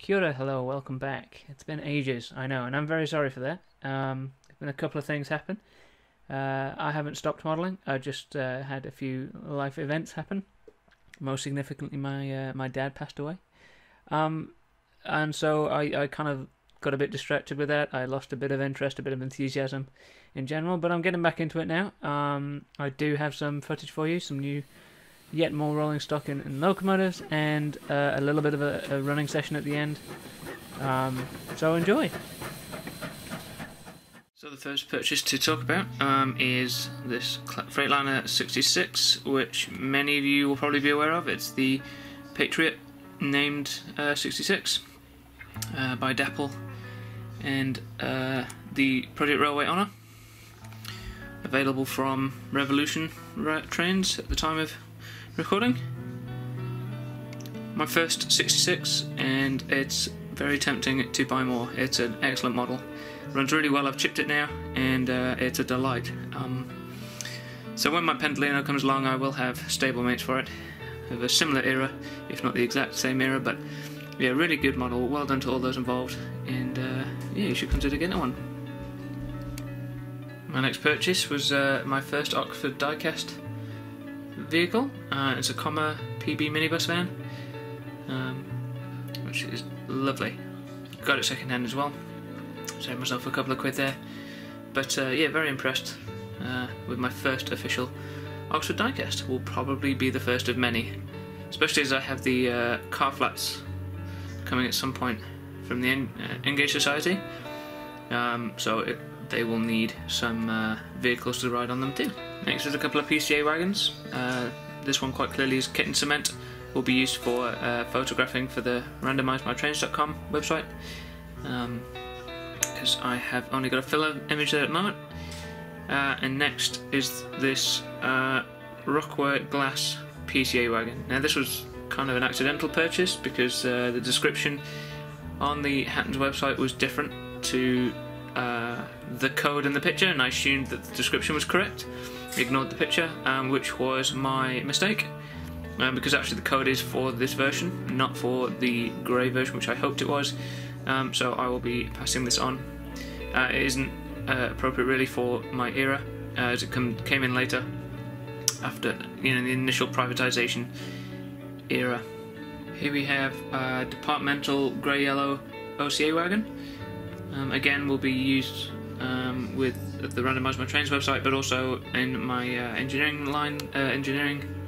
Kia ora, hello, welcome back. It's been ages, I know, and I'm very sorry for that. There's been a couple of things happen. I haven't stopped modelling. I just had a few life events happen. Most significantly, my dad passed away. And so I kind of got a bit distracted with that. I lost a bit of interest, a bit of enthusiasm in general, but I'm getting back into it now. I do have some footage for you, some new, yet more rolling stock in locomotives, and a little bit of a running session at the end. So enjoy. So the first purchase to talk about is this Freightliner 66, which many of you will probably be aware of. It's the Patriot named 66 by Dapple and the Project Railway Honour, available from Revolution trains at the time of recording. My first 66, and it's very tempting to buy more. It's an excellent model, runs really well. I've chipped it now, and it's a delight. So when my Pendolino comes along, I will have stablemates for it of a similar era, if not the exact same era, but yeah, really good model, well done to all those involved, and yeah, you should consider getting one. My next purchase was my first Oxford diecast vehicle. It's a Comma PB minibus van, which is lovely. Got it second hand as well, saved myself a couple of quid there, but yeah, very impressed with my first official Oxford diecast. Will probably be the first of many, especially as I have the car flats coming at some point from the Engage Society, so they will need some vehicles to ride on them too. Next is a couple of PCA wagons. This one quite clearly is kit and cement, will be used for photographing for the randomisemytrains.com website, because I have only got a filler image there at the moment. And next is this Rockwork glass PCA wagon. Now this was kind of an accidental purchase because the description on the Hatton's website was different to the code in the picture, and I assumed that the description was correct. Ignored the picture, which was my mistake, because actually the code is for this version, not for the grey version, which I hoped it was. So I will be passing this on. It isn't appropriate really for my era, as it came in later, after the initial privatisation era. Here we have a departmental grey-yellow OCA wagon. Again, will be used with the Randomise My Trains website, but also in my engineering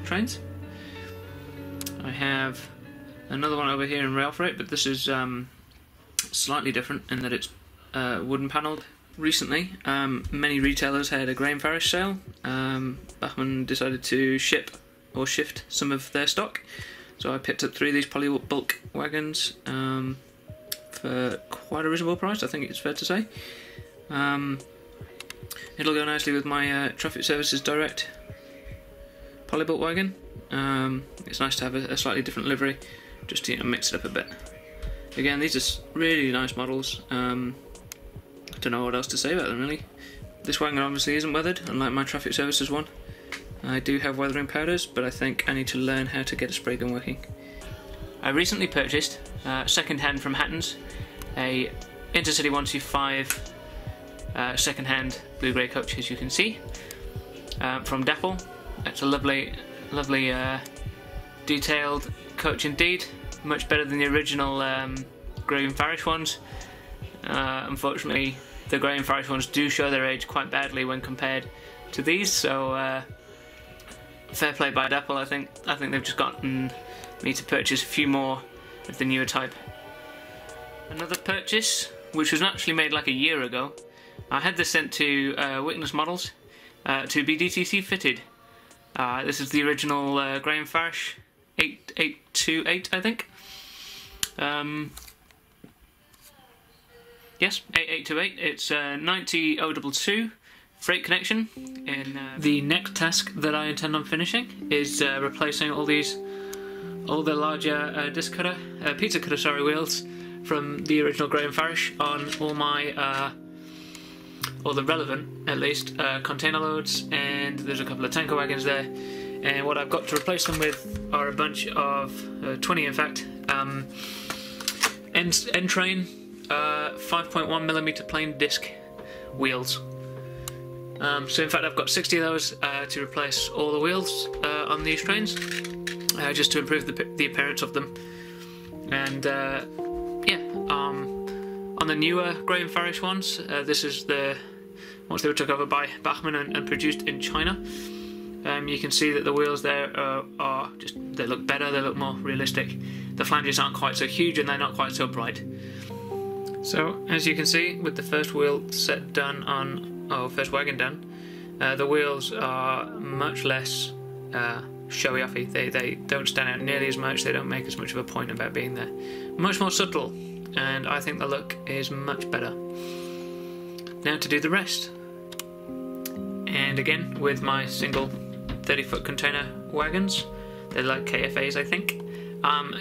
trains. I have another one over here in rail freight, but this is slightly different in that it's wooden panelled. Recently, many retailers had a grain farish sale. Bachmann decided to shift some of their stock, so I picked up 3 of these poly bulk wagons for quite a reasonable price, I think it's fair to say. It'll go nicely with my Traffic Services Direct Polybulk wagon. It's nice to have a slightly different livery, just to mix it up a bit. Again, these are really nice models. I don't know what else to say about them really. This wagon obviously isn't weathered, unlike my Traffic Services one. I do have weathering powders, but I think I need to learn how to get a spray gun working. I recently purchased, second hand from Hatton's, a Intercity 125 second-hand blue-grey coach, as you can see, from Dapple. It's a lovely detailed coach indeed, much better than the original grey and farish ones. Unfortunately, the grey and farish ones do show their age quite badly when compared to these, so fair play by Dapple. I think they've just gotten me to purchase a few more of the newer type. Another purchase, which was actually made like a year ago. I had this sent to Witness Models to be DTC fitted. This is the original Graham Farish 8828, I think. Yes, 8828. It's 90022 freight connection. The next task that I intend on finishing is replacing all the larger pizza cutter wheels from the original Graham Farish on all my or the relevant, at least, container loads, and there's a couple of tanker wagons there. And what I've got to replace them with are a bunch of 20, in fact, end train, 5.1mm plain disc wheels. So in fact I've got 60 of those to replace all the wheels on these trains, just to improve the appearance of them. And yeah, on the newer Graham Farish ones, this is the ones they were took over by Bachmann and produced in China. You can see that the wheels there are just, they look better, they look more realistic. The flanges aren't quite so huge and they're not quite so bright. So as you can see, with the first wheel set done on, first wagon done, the wheels are much less showy-offy. They don't stand out nearly as much, they don't make as much of a point about being there. Much more subtle, and I think the look is much better. Now to do the rest. And again, with my single 30-foot container wagons, they're like KFAs I think,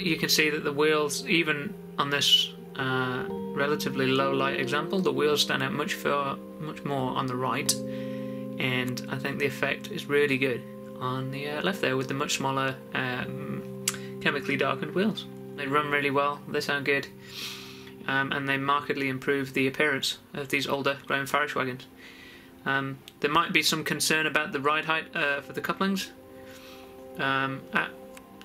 you can see that the wheels, even on this relatively low light example, the wheels stand out much more on the right, and I think the effect is really good on the left there with the much smaller chemically darkened wheels. They run really well, they sound good, and they markedly improve the appearance of these older Graham Farish wagons. There might be some concern about the ride height for the couplings.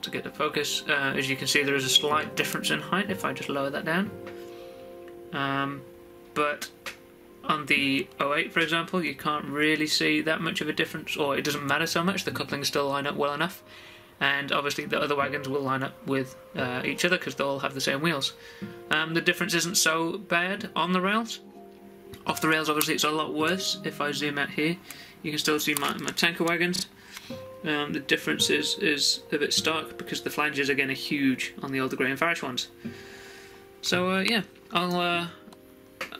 To get the focus, as you can see there is a slight difference in height if I just lower that down. But on the 08 for example, you can't really see that much of a difference, or it doesn't matter so much, the couplings still line up well enough. And obviously the other wagons will line up with each other because they'll all have the same wheels. The difference isn't so bad on the rails. Off the rails obviously it's a lot worse. If I zoom out here you can still see my tanker wagons. The difference is a bit stark because the flanges again are huge on the older Graham Farish ones. So yeah, I'll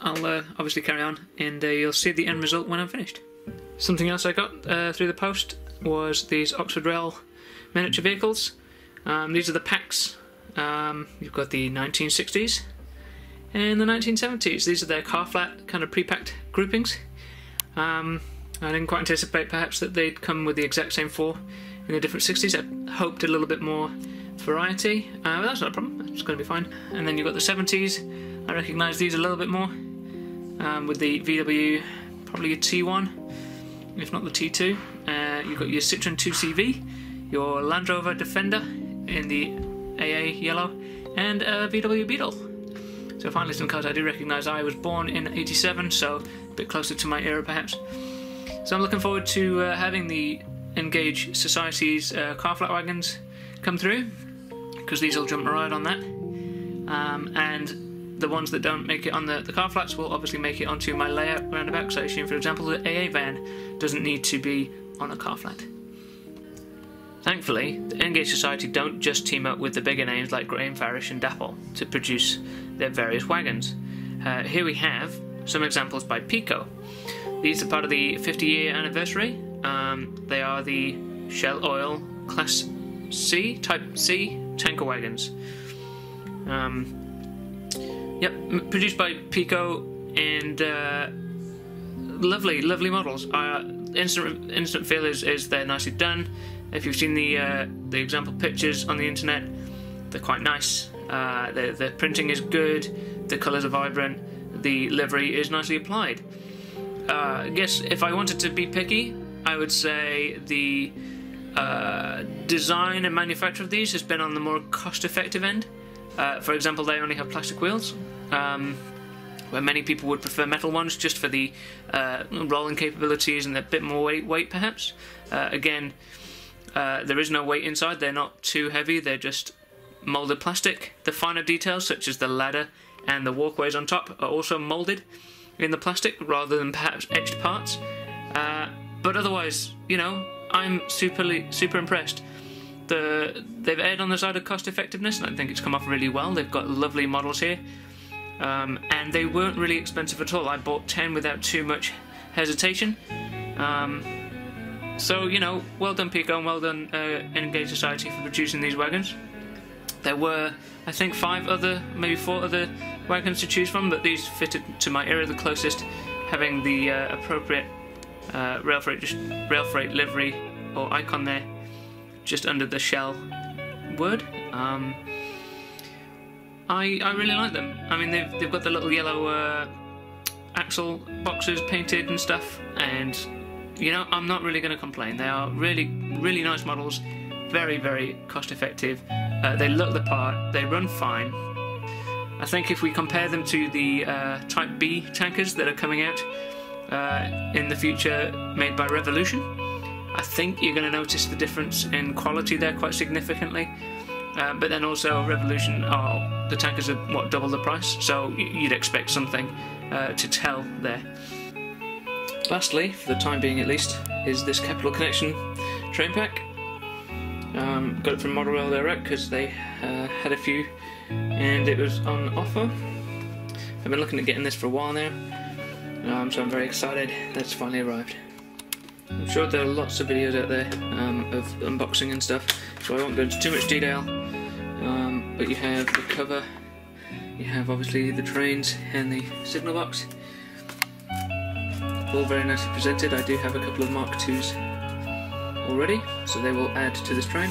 obviously carry on, and you'll see the end result when I'm finished. Something else I got through the post was these Oxford Rail miniature vehicles. These are the packs. You've got the 1960s and the 1970s. These are their car flat kind of pre-packed groupings. I didn't quite anticipate perhaps that they'd come with the exact same four in the different 60s. I hoped a little bit more variety, but that's not a problem, it's going to be fine. And then you've got the 70s. I recognise these a little bit more, with the VW, probably a T1, if not the T2. You've got your Citroen 2CV, your Land Rover Defender in the AA yellow, and a VW Beetle. So finally some cars I do recognise. I was born in 87, so a bit closer to my era perhaps. So I'm looking forward to having the Engage Society's car flat wagons come through, because these will jump right on that. And the ones that don't make it on the car flats will obviously make it onto my layout roundabout, because I assume, for example, the AA van doesn't need to be on a car flat. Thankfully, the Engage Society don't just team up with the bigger names like Graham Farish and Dapple to produce their various wagons. Here we have some examples by Pico. These are part of the 50-year anniversary. They are the Shell Oil Class C, Type C tanker wagons. Yep, produced by Pico, and lovely models. Instant feel is they're nicely done. If you've seen the example pictures on the internet, they're quite nice. The printing is good, the colours are vibrant, the livery is nicely applied. I guess if I wanted to be picky, I would say the design and manufacture of these has been on the more cost-effective end. For example, they only have plastic wheels, where many people would prefer metal ones just for the rolling capabilities and a bit more weight perhaps. Again, there is no weight inside, they're not too heavy, they're just moulded plastic. The finer details, such as the ladder and the walkways on top, are also moulded in the plastic rather than perhaps etched parts. But otherwise, you know, I'm super impressed. They've erred on the side of cost effectiveness, and I think it's come off really well. They've got lovely models here, and they weren't really expensive at all. I bought 10 without too much hesitation. So, you know, well done Pico, and well done Engage Society for producing these wagons. There were, I think, 5 other, maybe 4 other wagons to choose from, but these fitted to my era the closest, having the appropriate rail freight livery or icon there, just under the Shell word. I really like them. I mean, they've got the little yellow axle boxes painted and stuff, and you know, I'm not really going to complain. They are really nice models, very cost effective. They look the part, they run fine. I think if we compare them to the Type B tankers that are coming out in the future made by Revolution, I think you're going to notice the difference in quality there quite significantly. But then also Revolution, the tankers are what, double the price, so you'd expect something to tell there. Lastly, for the time being at least, is this Capital Connection train pack. Got it from Model Rail Direct because they had a few and it was on offer. I've been looking at getting this for a while now, so I'm very excited that it's finally arrived. I'm sure there are lots of videos out there of unboxing and stuff, so I won't go into too much detail, but you have the cover, you have obviously the trains and the signal box, all very nicely presented. I do have a couple of Mark IIs already, so they will add to this train.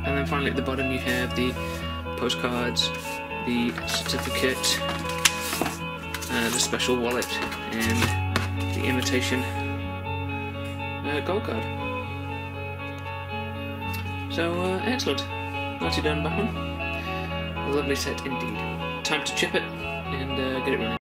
And then finally at the bottom you have the postcards, the certificate, the special wallet, and the imitation gold card. So excellent, nicely done, Batman. A lovely set indeed. Time to chip it and get it running.